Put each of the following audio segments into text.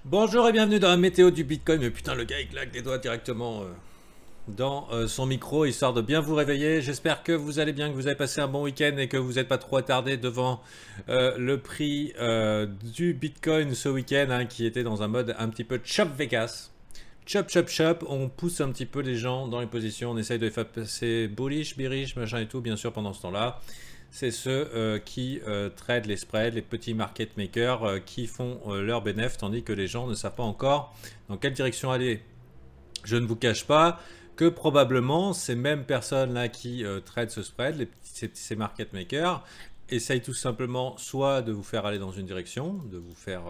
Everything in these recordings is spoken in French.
Bonjour et bienvenue dans la météo du Bitcoin. Mais putain, le gars il claque des doigts directement dans son micro histoire de bien vous réveiller. J'espère que vous allez bien, que vous avez passé un bon week-end et que vous n'êtes pas trop attardé devant le prix du Bitcoin ce week-end qui était dans un mode un petit peu chop Vegas. Chop, chop, chop. On pousse un petit peu les gens dans les positions. On essaye de les faire passer bullish, bearish, machin et tout, bien sûr, pendant ce temps-là. C'est ceux qui tradent les spreads, les petits market makers qui font leur bénéfice, tandis que les gens ne savent pas encore dans quelle direction aller. Je ne vous cache pas que probablement ces mêmes personnes-là qui tradent ce spread, ces market makers, essayent tout simplement soit de vous faire aller dans une direction, de vous faire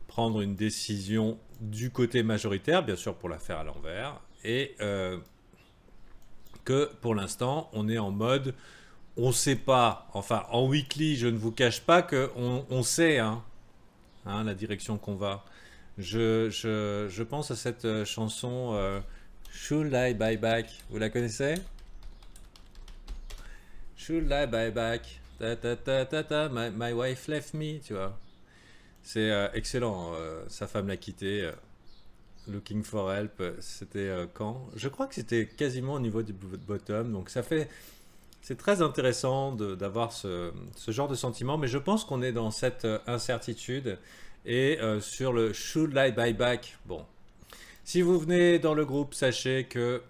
prendre une décision du côté majoritaire, bien sûr pour la faire à l'envers, et que pour l'instant on est en mode on ne sait pas, enfin en weekly je ne vous cache pas qu'on sait la direction qu'on va. Je pense à cette chanson Should I Buy Back, vous la connaissez? Should I Buy Back, ta ta ta ta ta, my wife left me, tu vois. C'est excellent, sa femme l'a quitté, Looking for Help, c'était quand? Je crois que c'était quasiment au niveau du bottom, donc ça fait... C'est très intéressant d'avoir ce genre de sentiment, mais je pense qu'on est dans cette incertitude. Et sur le Should I Buy Back, bon, si vous venez dans le groupe, sachez que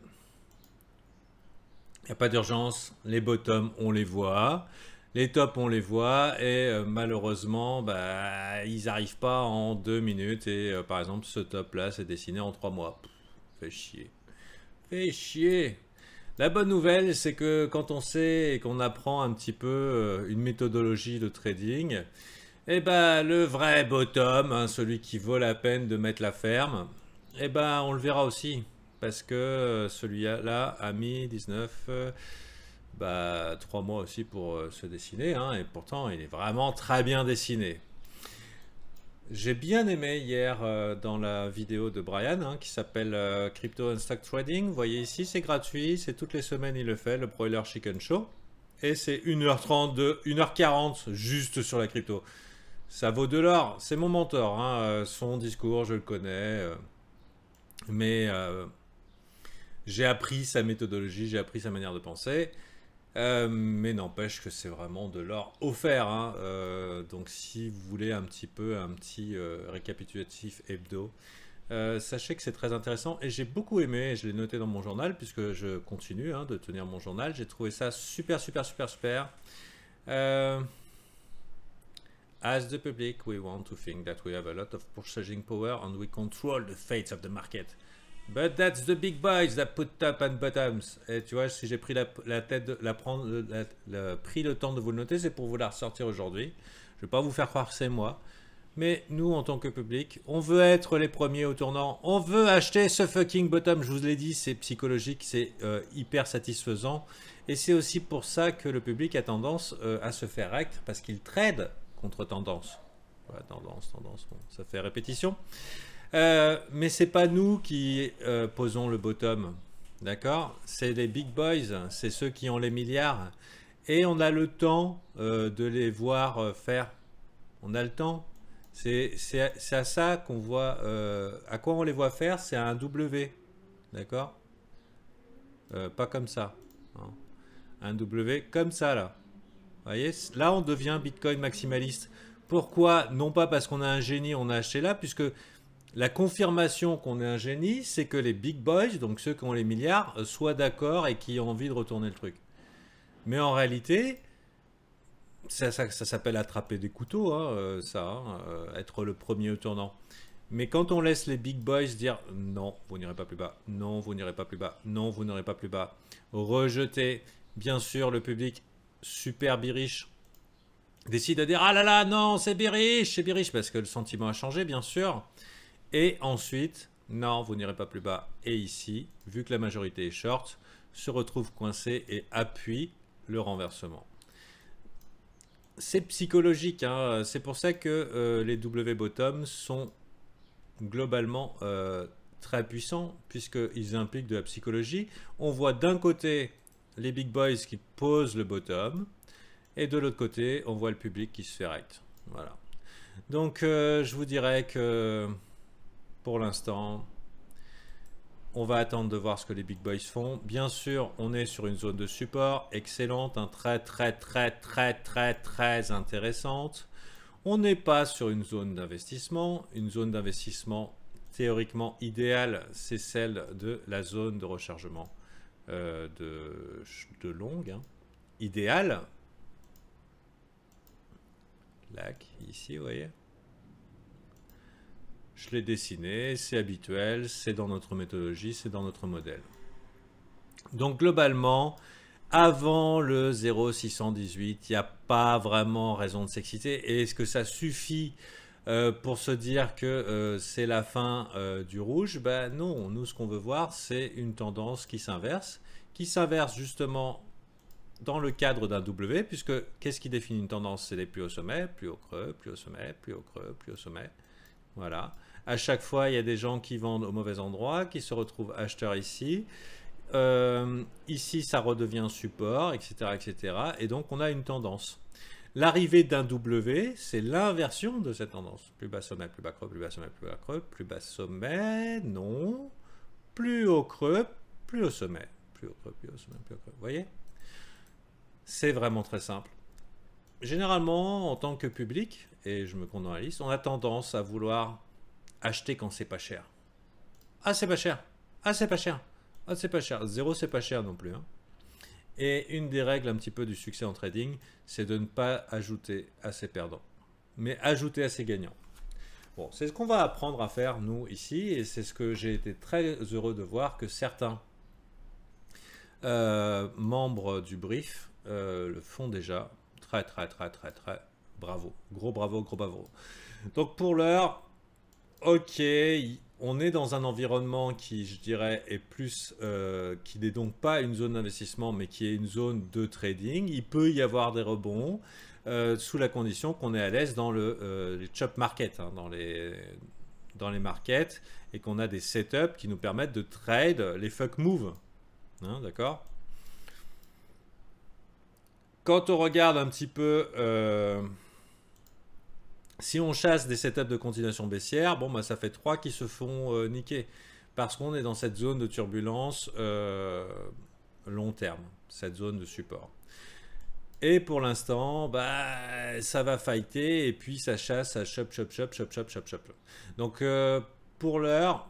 il n'y a pas d'urgence, les bottoms on les voit, les tops on les voit, et malheureusement, bah, ils n'arrivent pas en 2 minutes, et par exemple ce top là c'est dessiné en 3 mois. Pff, fait chier. Fait chier. La bonne nouvelle, c'est que quand on sait et qu'on apprend un petit peu une méthodologie de trading, eh ben, le vrai bottom, celui qui vaut la peine de mettre la ferme, eh ben, on le verra aussi. Parce que celui-là a mis 19, 3 mois aussi pour se dessiner. Et pourtant, il est vraiment très bien dessiné. J'ai bien aimé hier dans la vidéo de Brian qui s'appelle Crypto and Stock Trading. Vous voyez ici, c'est gratuit, c'est toutes les semaines il le fait, le Broiler Chicken Show. Et c'est 1h30, 1h40 juste sur la crypto. Ça vaut de l'or, c'est mon mentor. Son discours, je le connais. Mais j'ai appris sa méthodologie, j'ai appris sa manière de penser. Mais n'empêche que c'est vraiment de l'or offert. Donc si vous voulez un petit récapitulatif hebdo, sachez que c'est très intéressant et j'ai beaucoup aimé, je l'ai noté dans mon journal puisque je continue de tenir mon journal. J'ai trouvé ça super, super, super, super. As the public, we want to think that we have a lot of purchasing power and we control the fates of the market. But that's the big boys that put top and bottoms. Et tu vois, si j'ai pris pris le temps de vous le noter, c'est pour vous la ressortir aujourd'hui. Je ne vais pas vous faire croire que c'est moi. Mais nous, en tant que public, on veut être les premiers au tournant. On veut acheter ce fucking bottom. Je vous l'ai dit, c'est psychologique, c'est hyper satisfaisant. Et c'est aussi pour ça que le public a tendance à se faire rect, parce qu'il trade contre tendance. Voilà, tendance, bon, ça fait répétition. Mais c'est pas nous qui posons le bottom, d'accord? C'est les big boys, c'est ceux qui ont les milliards. Et on a le temps de les voir faire. On a le temps. C'est à ça qu'on voit. À quoi on les voit faire? C'est à un W, d'accord? Pas comme ça. Un W comme ça, là. Vous voyez? Là, on devient Bitcoin maximaliste. Pourquoi? Non pas parce qu'on a un génie, on a acheté là, puisque... La confirmation qu'on est un génie, c'est que les big boys, donc ceux qui ont les milliards, soient d'accord et qui ont envie de retourner le truc. Mais en réalité, ça s'appelle attraper des couteaux, être le premier au tournant. Mais quand on laisse les big boys dire non, vous n'irez pas plus bas, non, vous n'irez pas plus bas, non, vous n'irez pas plus bas, rejeter, bien sûr, le public super bearish décide de dire ah là là, non, c'est bearish, parce que le sentiment a changé, bien sûr. Et ensuite, non, vous n'irez pas plus bas. Et ici, vu que la majorité est short, se retrouve coincé et appuie le renversement. C'est psychologique, c'est pour ça que les W bottom sont globalement très puissants, puisqu'ils impliquent de la psychologie. On voit d'un côté les big boys qui posent le bottom, et de l'autre côté, on voit le public qui se fait rect. Voilà. Donc je vous dirais que pour l'instant, on va attendre de voir ce que les big boys font. Bien sûr, on est sur une zone de support excellente, très intéressante. On n'est pas sur une zone d'investissement. Une zone d'investissement théoriquement idéale, c'est celle de la zone de rechargement de longue. Hein. Idéale. Lac, ici, vous voyez. Je l'ai dessiné, c'est habituel, c'est dans notre méthodologie, c'est dans notre modèle. Donc globalement, avant le 0,618, il n'y a pas vraiment raison de s'exciter. Et est-ce que ça suffit pour se dire que c'est la fin du rouge? Ben non, nous ce qu'on veut voir, c'est une tendance qui s'inverse justement dans le cadre d'un W, puisque qu'est-ce qui définit une tendance? C'est les plus hauts sommets, plus haut creux, plus haut sommet, plus haut creux, plus haut sommet. Voilà. À chaque fois, il y a des gens qui vendent au mauvais endroit, qui se retrouvent acheteurs ici. Ici, ça redevient support, etc., etc. Et donc, on a une tendance. L'arrivée d'un W, c'est l'inversion de cette tendance. Plus bas sommet, plus bas creux, plus bas sommet, plus bas creux, plus bas sommet, non. Plus haut creux, plus haut sommet. Plus haut creux, plus haut sommet, plus haut creux. Vous voyez? C'est vraiment très simple. Généralement, en tant que public, et je me compte dans la liste, on a tendance à vouloir acheter quand c'est pas cher. Ah, c'est pas cher. Ah, c'est pas cher. Ah, c'est pas cher. Zéro, c'est pas cher non plus. Hein. Et une des règles un petit peu du succès en trading, c'est de ne pas ajouter à ses perdants, mais ajouter à ses gagnants. Bon, c'est ce qu'on va apprendre à faire, nous, ici, et c'est ce que j'ai été très heureux de voir que certains membres du brief le font déjà. Très, bravo. Gros bravo, gros bravo. Donc, pour l'heure, ok, on est dans un environnement qui, je dirais, est plus, qui n'est donc pas une zone d'investissement, mais qui est une zone de trading. Il peut y avoir des rebonds sous la condition qu'on est à l'aise dans les chop markets, hein, dans les markets, et qu'on a des setups qui nous permettent de trade les fuck moves. Hein, d'accord? Quand on regarde un petit peu... si on chasse des setups de continuation baissière, bon, bah, ça fait 3 qui se font niquer. Parce qu'on est dans cette zone de turbulence long terme, cette zone de support. Et pour l'instant, bah, ça va fighter et puis ça chasse, ça chop. Donc pour l'heure,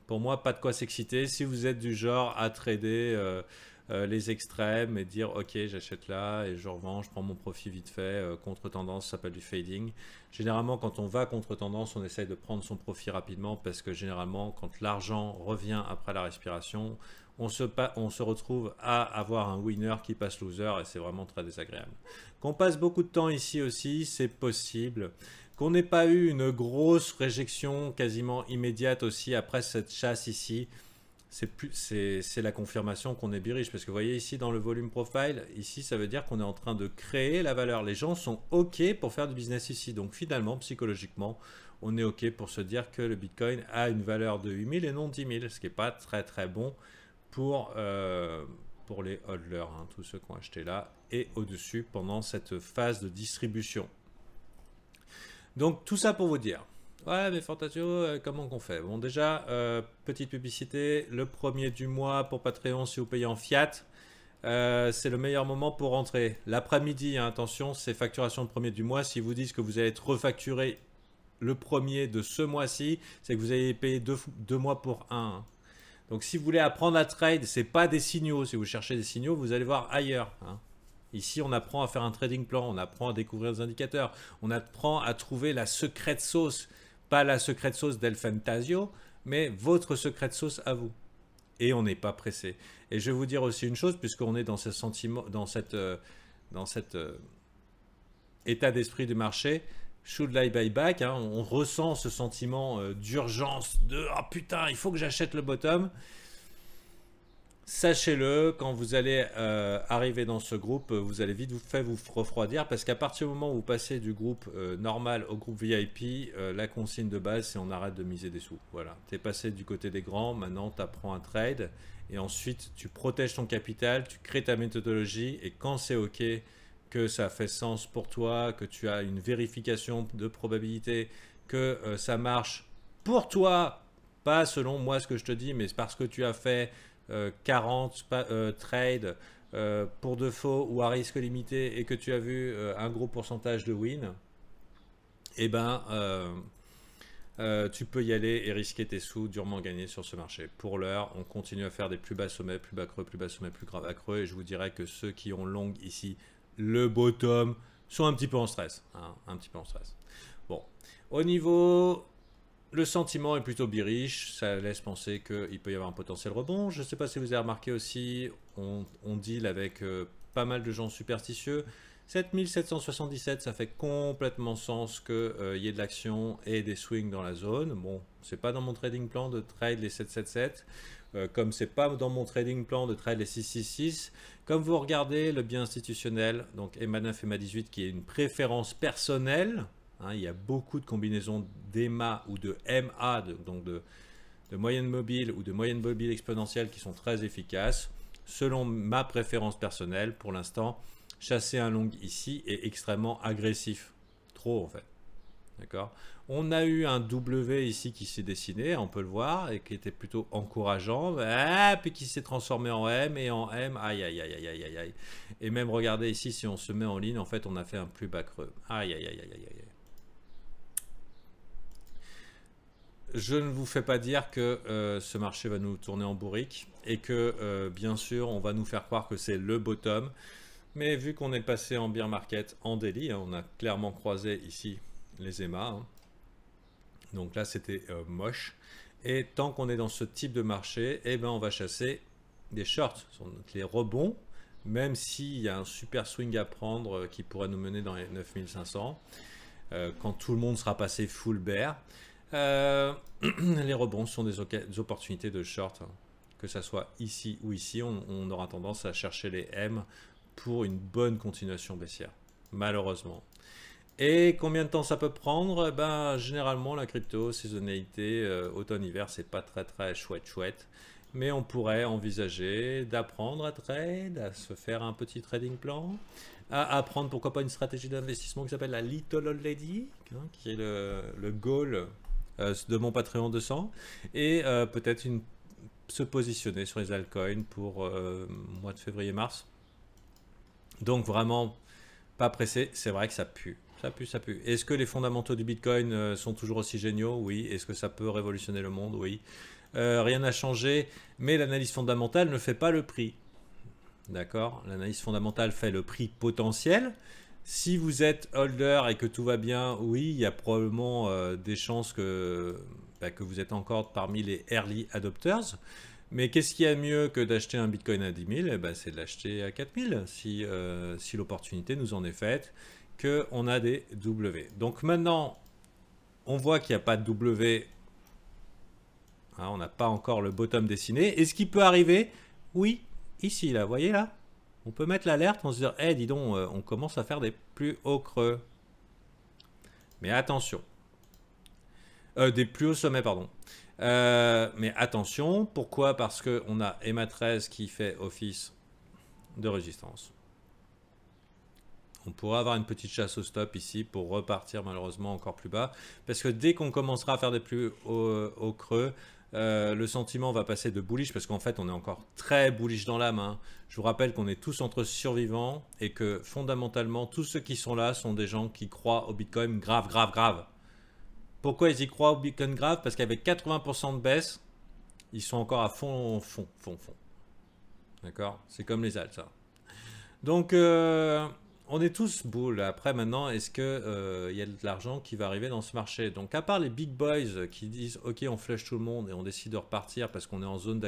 pour moi, pas de quoi s'exciter. Si vous êtes du genre à trader les extrêmes et dire ok, j'achète là et je revends, je prends mon profit vite fait, contre tendance, ça s'appelle du fading. Généralement, quand on va contre tendance, on essaye de prendre son profit rapidement parce que généralement, quand l'argent revient après la respiration, on se retrouve à avoir un winner qui passe loser et c'est vraiment très désagréable. Qu'on passe beaucoup de temps ici aussi, c'est possible. Qu'on n'ait pas eu une grosse réjection quasiment immédiate aussi après cette chasse ici, c'est la confirmation qu'on est bearish. Parce que vous voyez ici dans le volume profile, ici ça veut dire qu'on est en train de créer la valeur. Les gens sont OK pour faire du business ici. Donc finalement, psychologiquement, on est OK pour se dire que le Bitcoin a une valeur de 8000 et non 10 000. Ce qui n'est pas très bon pour les hodlers, hein, tous ceux qui ont acheté là et au-dessus pendant cette phase de distribution. Donc tout ça pour vous dire. Ouais, mais Fantasio, comment qu'on fait? Bon, déjà, petite publicité, le premier du mois pour Patreon, si vous payez en fiat, c'est le meilleur moment pour rentrer. L'après-midi, hein, attention, c'est facturation le premier du mois. Si vous dites que vous allez être refacturé le premier de ce mois-ci, c'est que vous allez payer deux mois pour un. Hein. Donc si vous voulez apprendre à trade, ce n'est pas des signaux. Si vous cherchez des signaux, vous allez voir ailleurs. Hein. Ici, on apprend à faire un trading plan, on apprend à découvrir les indicateurs, on apprend à trouver la secrète sauce. Pas la secrète sauce d'El Fantasio, mais votre secrète sauce à vous. Et on n'est pas pressé. Et je vais vous dire aussi une chose, puisqu'on est dans ce sentiment, dans cet état d'esprit du marché, should I buy back, hein, on ressent ce sentiment d'urgence, de « Ah oh, putain, il faut que j'achète le bottom ». Sachez-le, quand vous allez arriver dans ce groupe, vous allez vite vous refroidir parce qu'à partir du moment où vous passez du groupe normal au groupe VIP, la consigne de base, c'est on arrête de miser des sous. Voilà, tu es passé du côté des grands, maintenant tu apprends un trade et ensuite tu protèges ton capital, tu crées ta méthodologie et quand c'est OK, que ça fait sens pour toi, que tu as une vérification de probabilité, que ça marche pour toi, pas selon moi ce que je te dis, mais parce que tu as fait 40 trades pour de faux ou à risque limité et que tu as vu un gros pourcentage de win, eh ben, tu peux y aller et risquer tes sous, durement gagner sur ce marché. Pour l'heure, on continue à faire des plus bas sommets, plus bas creux, plus bas sommets, plus bas creux. Et je vous dirais que ceux qui ont long ici, le bottom, sont un petit peu en stress. Hein, un petit peu en stress. Bon, au niveau... Le sentiment est plutôt bearish, ça laisse penser qu'il peut y avoir un potentiel rebond. Je ne sais pas si vous avez remarqué aussi, on deal avec pas mal de gens superstitieux. 7777, ça fait complètement sens qu'il y ait de l'action et des swings dans la zone. Bon, c'est pas dans mon trading plan de trade les 777, comme c'est pas dans mon trading plan de trade les 666. Comme vous regardez le biais institutionnel, donc EMA9, EMA18, qui est une préférence personnelle. Hein, il y a beaucoup de combinaisons d'EMA ou de MA, donc de moyenne mobile ou de moyenne mobile exponentielle qui sont très efficaces. Selon ma préférence personnelle, pour l'instant, chasser un long ici est extrêmement agressif. Trop en fait. D'accord. On a eu un W ici qui s'est dessiné, on peut le voir, et qui était plutôt encourageant, puis qui s'est transformé en M, et en M, aïe aïe aïe aïe aïe aïe. Et même regardez ici, si on se met en ligne, en fait on a fait un plus bas creux. Aïe aïe aïe aïe aïe aïe. Je ne vous fais pas dire que ce marché va nous tourner en bourrique et que bien sûr on va nous faire croire que c'est le bottom, mais vu qu'on est passé en bear market en daily, hein, on a clairement croisé ici les EMA, hein. Donc là c'était moche, et tant qu'on est dans ce type de marché, eh ben, on va chasser des shorts, les rebonds, même s'il y a un super swing à prendre qui pourrait nous mener dans les 9500 quand tout le monde sera passé full bear. Les rebonds sont des opportunités de short, hein. Que ça soit ici ou ici, on aura tendance à chercher les M pour une bonne continuation baissière, malheureusement. Et combien de temps ça peut prendre? Ben, généralement, la crypto, saisonnalité, automne-hiver, c'est pas très chouette. Mais on pourrait envisager d'apprendre à trade, à se faire un petit trading plan, à apprendre pourquoi pas une stratégie d'investissement qui s'appelle la Little Old Lady, hein, qui est le goal de mon Patreon 200, et peut-être se positionner sur les altcoins pour mois de février-mars. Donc vraiment, pas pressé, c'est vrai que ça pue. Ça pue. Est-ce que les fondamentaux du Bitcoin sont toujours aussi géniaux? Oui. Est-ce que ça peut révolutionner le monde? Oui. Rien n'a changé, mais l'analyse fondamentale ne fait pas le prix. D'accord? L'analyse fondamentale fait le prix potentiel. Si vous êtes holder et que tout va bien, oui, il y a probablement des chances que vous êtes encore parmi les early adopters. Mais qu'est-ce qu'il y a mieux que d'acheter un Bitcoin à 10 000? C'est de l'acheter à 4 000 si l'opportunité nous en est faite, qu'on a des W. Donc maintenant, on voit qu'il n'y a pas de W. Hein, on n'a pas encore le bottom dessiné. Est-ce qu'il peut arriver? Oui, ici, là, vous voyez là? On peut mettre l'alerte, on se dit, hey, dis donc, on commence à faire des plus hauts creux. Mais attention. Des plus hauts sommets, pardon. Mais attention, pourquoi? Parce qu'on a EMA 13 qui fait office de résistance. On pourrait avoir une petite chasse au stop ici pour repartir malheureusement encore plus bas. Parce que dès qu'on commencera à faire des plus hauts creux, le sentiment va passer de bullish, parce qu'en fait on est encore très bullish dans l'âme, hein. Je vous rappelle qu'on est tous entre survivants et que fondamentalement tous ceux qui sont là sont des gens qui croient au Bitcoin grave. Pourquoi ils y croient au Bitcoin grave? Parce qu'avec 80% de baisse, ils sont encore à fond. D'accord? C'est comme les alts, ça. Donc on est tous bulls. Après maintenant, est-ce que y a de l'argent qui va arriver dans ce marché? Donc à part les big boys qui disent ok, on flush tout le monde et on décide de repartir parce qu'on est en zone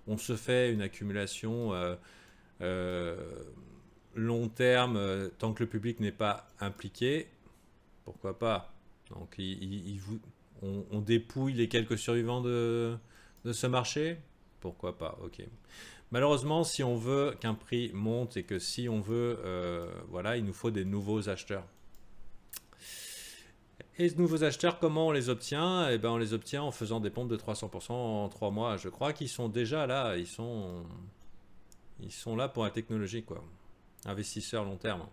on se fait une accumulation long terme tant que le public n'est pas impliqué, pourquoi pas? Donc on dépouille les quelques survivants de ce marché, pourquoi pas? Ok. Malheureusement, si on veut qu'un prix monte et que si on veut, voilà, il nous faut des nouveaux acheteurs. Et ces nouveaux acheteurs, comment on les obtient? Eh ben, on les obtient en faisant des pompes de 300% en 3 mois. Je crois qu'ils sont déjà là, ils sont là pour la technologie, quoi. Investisseurs long terme.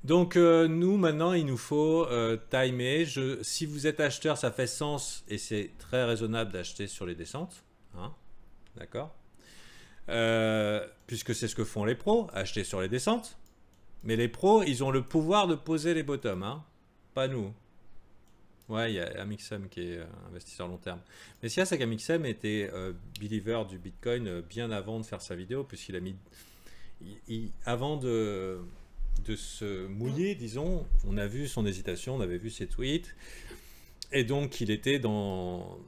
Donc nous maintenant il nous faut timer. Si vous êtes acheteur, ça fait sens et c'est très raisonnable d'acheter sur les descentes, hein, d'accord, puisque c'est ce que font les pros, acheter sur les descentes. Mais les pros, ils ont le pouvoir de poser les bottoms, hein, pas nous. Ouais, il y a Amixem qui est investisseur long terme. Mais ce qu'il y a, c'est qu'Amixem était believer du Bitcoin bien avant de faire sa vidéo, puisqu'il a mis, avant de se mouiller, disons, on a vu son hésitation, on avait vu ses tweets, et donc il était dans...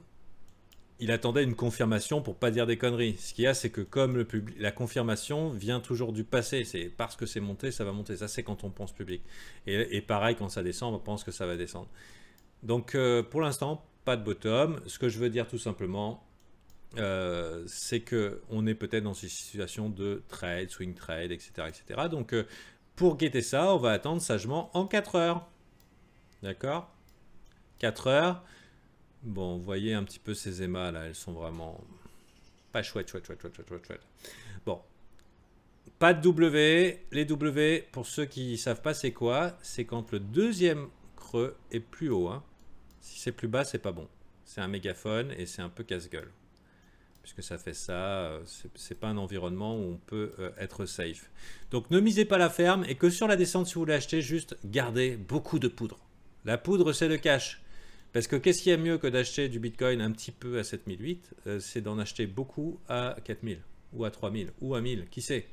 Il attendait une confirmation pour pas dire des conneries. Ce qu'il y a, c'est que comme la confirmation vient toujours du passé, c'est parce que c'est monté, ça va monter. Ça, c'est quand on pense public. Et pareil, quand ça descend, on pense que ça va descendre. Donc, pour l'instant, pas de bottom. Ce que je veux dire tout simplement, c'est qu'on est peut-être dans une situation de trade, swing trade, etc. etc. Donc, pour guetter ça, on va attendre sagement en 4 heures. D'accord? 4 heures. Bon, vous voyez un petit peu ces émas là, elles sont vraiment pas chouettes. Bon, pas de W. Les W, pour ceux qui ne savent pas c'est quoi, c'est quand le deuxième creux est plus haut, hein. Si c'est plus bas, c'est pas bon. C'est un mégaphone et c'est un peu casse-gueule. Puisque ça fait ça, c'est pas un environnement où on peut être safe. Donc ne misez pas la ferme et que sur la descente, si vous voulez acheter, juste gardez beaucoup de poudre. La poudre, c'est le cash. Parce que qu'est-ce qu'il y a mieux que d'acheter du Bitcoin un petit peu à 7008, c'est d'en acheter beaucoup à 4000 ou à 3000 ou à 1000, qui sait,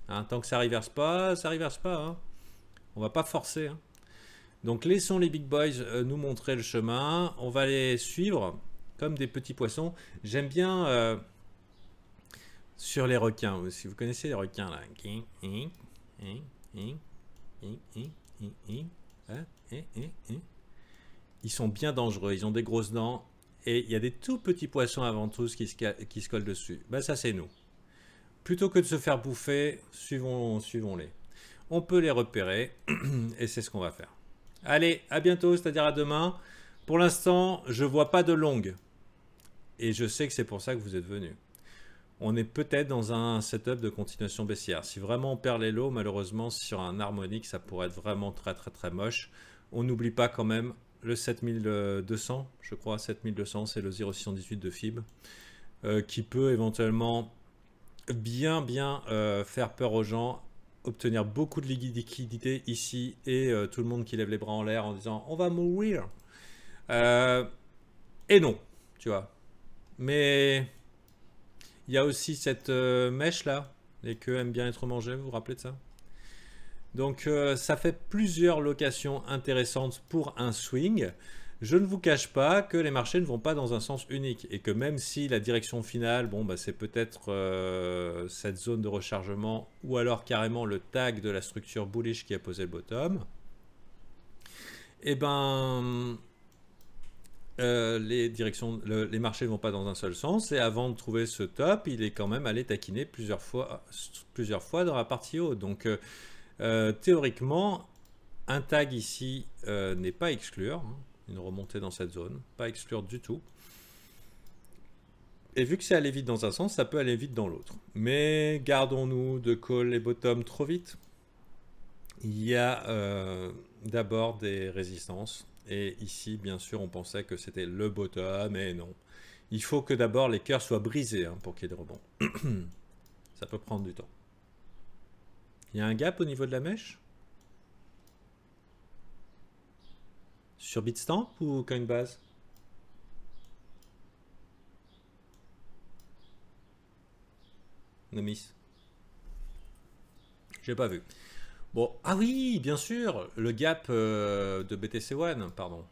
hein, tant que ça reverse pas, hein. On va pas forcer, hein. Donc laissons les big boys nous montrer le chemin, on va les suivre comme des petits poissons. J'aime bien sur les requins, si vous connaissez les requins là, ils sont bien dangereux, ils ont des grosses dents et il y a des tout petits poissons avant tous qui se collent dessus. Ben ça c'est nous. Plutôt que de se faire bouffer, suivons-les. On peut les repérer et c'est ce qu'on va faire. Allez, à bientôt, c'est-à-dire à demain. Pour l'instant, je vois pas de longue et je sais que c'est pour ça que vous êtes venus. On est peut-être dans un setup de continuation baissière. Si vraiment on perd les lots, malheureusement, sur un harmonique, ça pourrait être vraiment très moche. On n'oublie pas quand même le 7200, je crois, 7200, c'est le 0,618 de FIB, qui peut éventuellement bien faire peur aux gens, obtenir beaucoup de liquidité ici et tout le monde qui lève les bras en l'air en disant on va mourir. Et non, tu vois. Mais il y a aussi cette mèche là, les queues aiment bien être mangées, vous vous rappelez de ça? Donc ça fait plusieurs locations intéressantes pour un swing. Je ne vous cache pas que les marchés ne vont pas dans un sens unique et que même si la direction finale, bon, bah, c'est peut-être cette zone de rechargement ou alors carrément le tag de la structure bullish qui a posé le bottom, et ben les marchés ne vont pas dans un seul sens et avant de trouver ce top, il est quand même allé taquiner plusieurs fois dans la partie haute. Donc théoriquement, un tag ici n'est pas exclure, hein, une remontée dans cette zone, pas exclure du tout. Et vu que c'est allé vite dans un sens, ça peut aller vite dans l'autre. Mais gardons-nous de call les bottoms trop vite. Il y a d'abord des résistances. Et ici, bien sûr, on pensait que c'était le bottom, mais non. Il faut que d'abord les cœurs soient brisés hein, pour qu'il y ait des rebonds. Ça peut prendre du temps. Il y a un gap au niveau de la mèche? Sur Bitstamp ou Coinbase? Nomis. J'ai pas vu. Bon, ah oui, bien sûr, le gap de BTC One, pardon,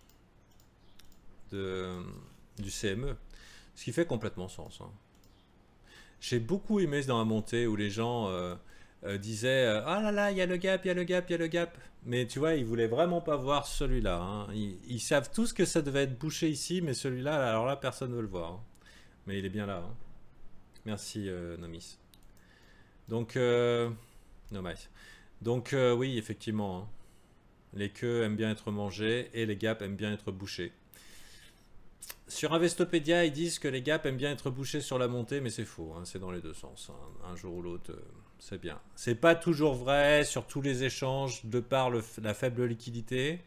du CME, ce qui fait complètement sens. Hein. J'ai beaucoup aimé dans la montée où les gens disaient ah là là, il y a le gap, il y a le gap, il y a le gap. Mais tu vois, ils voulaient vraiment pas voir celui-là. Hein. Ils savent tous que ça devait être bouché ici, mais celui-là, alors là, personne ne veut le voir. Hein. Mais il est bien là. Hein. Merci, Nomis. Donc, Nomis. Donc oui, effectivement, hein. Les queues aiment bien être mangées et les gaps aiment bien être bouchés. Sur Investopedia, ils disent que les gaps aiment bien être bouchés sur la montée, mais c'est faux, hein, c'est dans les deux sens. Hein. Un jour ou l'autre, c'est bien. C'est pas toujours vrai sur tous les échanges de par la faible liquidité,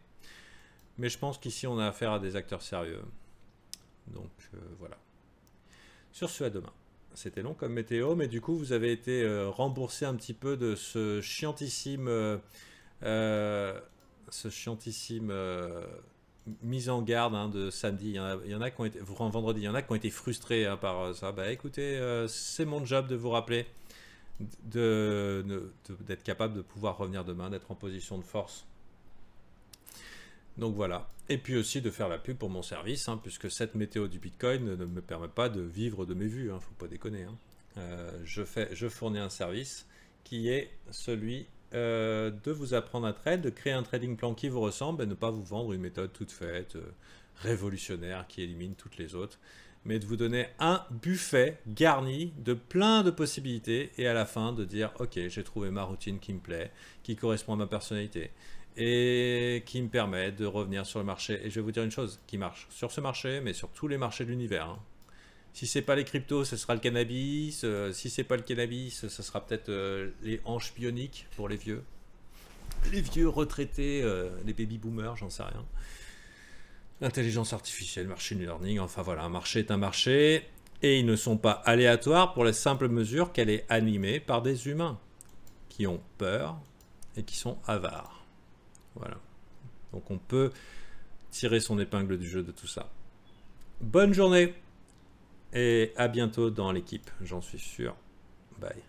mais je pense qu'ici on a affaire à des acteurs sérieux. Donc voilà. Sur ce, à demain. C'était long comme météo, mais du coup vous avez été remboursé un petit peu de ce chiantissime... mise en garde hein, de samedi. Il y en a qui ont été, vendredi, il y en a qui ont été frustrés hein, par ça. Bah écoutez, c'est mon job de vous rappeler d'être capable de pouvoir revenir demain, d'être en position de force. Donc voilà. Et puis aussi de faire la pub pour mon service, hein, puisque cette météo du Bitcoin ne me permet pas de vivre de mes vues. Hein, faut pas déconner. Hein. Je fournis un service qui est celui de vous apprendre à trade, de créer un trading plan qui vous ressemble et ne pas vous vendre une méthode toute faite, révolutionnaire qui élimine toutes les autres, mais de vous donner un buffet garni de plein de possibilités et à la fin de dire ok, j'ai trouvé ma routine qui me plaît, qui correspond à ma personnalité et qui me permet de revenir sur le marché. Et je vais vous dire une chose qui marche sur ce marché, mais sur tous les marchés de l'univers. Hein. Si c'est pas les cryptos, ce sera le cannabis. Si c'est pas le cannabis, ce sera peut-être les hanches bioniques pour les vieux. Les vieux retraités, les baby boomers, j'en sais rien. L'intelligence artificielle, machine learning, enfin voilà, un marché est un marché. Et ils ne sont pas aléatoires pour la simple mesure qu'elle est animée par des humains qui ont peur et qui sont avares. Voilà. Donc on peut tirer son épingle du jeu de tout ça. Bonne journée! Et à bientôt dans l'équipe, j'en suis sûr. Bye.